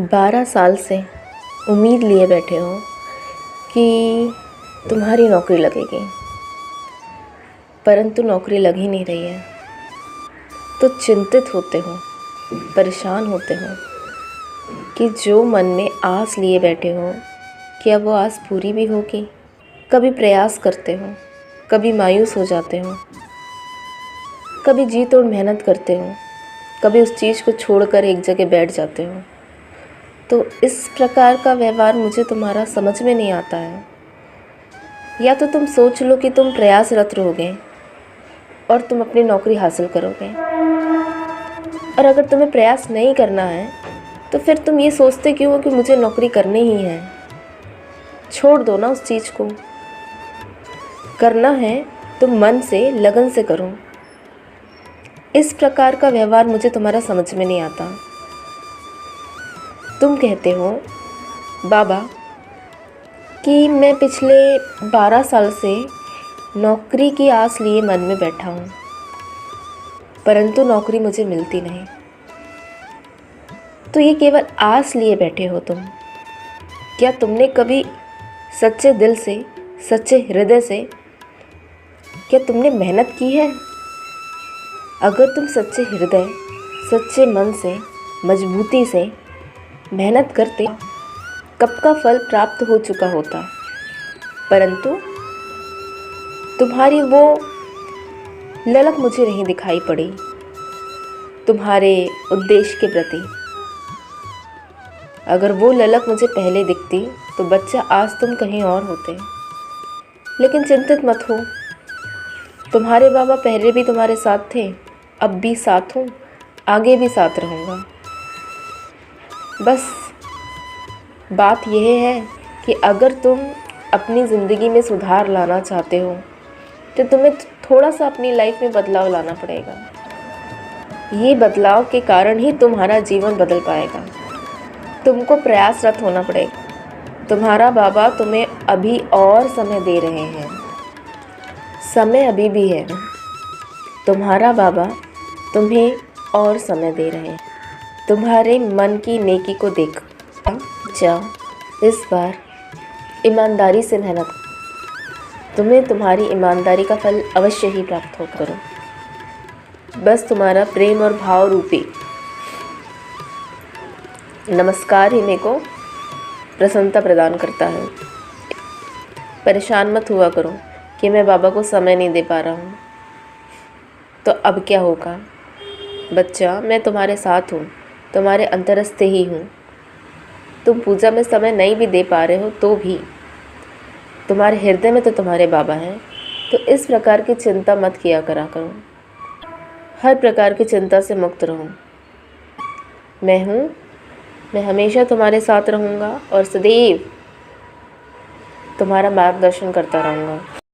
12 साल से उम्मीद लिए बैठे हो कि तुम्हारी नौकरी लगेगी, परंतु नौकरी लग ही नहीं रही है। तो चिंतित होते हो, परेशान होते हो कि जो मन में आस लिए बैठे हो, क्या वो आस पूरी भी होगी? कभी प्रयास करते हो, कभी मायूस हो जाते हो, कभी जी तोड़ मेहनत करते हो, कभी उस चीज़ को छोड़कर एक जगह बैठ जाते हो। तो इस प्रकार का व्यवहार मुझे तुम्हारा समझ में नहीं आता है। या तो तुम सोच लो कि तुम प्रयासरत रहोगे और तुम अपनी नौकरी हासिल करोगे, और अगर तुम्हें प्रयास नहीं करना है तो फिर तुम ये सोचते क्यों हो कि मुझे नौकरी करनी ही है? छोड़ दो ना उस चीज़ को। करना है तो मन से, लगन से करो। इस प्रकार का व्यवहार मुझे तुम्हारा समझ में नहीं आता। तुम कहते हो बाबा कि मैं पिछले 12 साल से नौकरी की आस लिए मन में बैठा हूँ, परंतु नौकरी मुझे मिलती नहीं। तो ये केवल आस लिए बैठे हो तुम। क्या तुमने कभी सच्चे दिल से, सच्चे हृदय से, क्या तुमने मेहनत की है? अगर तुम सच्चे हृदय, सच्चे मन से, मजबूती से मेहनत करते, कब का फल प्राप्त हो चुका होता। परंतु तुम्हारी वो ललक मुझे नहीं दिखाई पड़ी तुम्हारे उद्देश्य के प्रति। अगर वो ललक मुझे पहले दिखती तो बच्चा आज तुम कहीं और होते। लेकिन चिंतित मत हो, तुम्हारे बाबा पहले भी तुम्हारे साथ थे, अब भी साथ हूँ, आगे भी साथ रहूँगा। बस बात यह है कि अगर तुम अपनी ज़िंदगी में सुधार लाना चाहते हो तो तुम्हें थोड़ा सा अपनी लाइफ में बदलाव लाना पड़ेगा। ये बदलाव के कारण ही तुम्हारा जीवन बदल पाएगा। तुमको प्रयासरत होना पड़ेगा। तुम्हारा बाबा तुम्हें अभी और समय दे रहे हैं, समय अभी भी है। तुम्हारा बाबा तुम्हें और समय दे रहे हैं। तुम्हारे मन की नेकी को देख जाओ। इस बार ईमानदारी से मेहनत, तुम्हें तुम्हारी ईमानदारी का फल अवश्य ही प्राप्त हो करो। बस तुम्हारा प्रेम और भाव रूपी नमस्कार ही मेरे को प्रसन्नता प्रदान करता है। परेशान मत हुआ करो कि मैं बाबा को समय नहीं दे पा रहा हूँ। तो अब क्या होगा बच्चा, मैं तुम्हारे साथ हूँ, तुम्हारे अंतरस्थ ही हूँ। तुम पूजा में समय नहीं भी दे पा रहे हो तो भी तुम्हारे हृदय में तो तुम्हारे बाबा हैं। तो इस प्रकार की चिंता मत किया करा करो। हर प्रकार की चिंता से मुक्त रहो। मैं हूँ, मैं हमेशा तुम्हारे साथ रहूँगा और सदैव तुम्हारा मार्गदर्शन करता रहूँगा।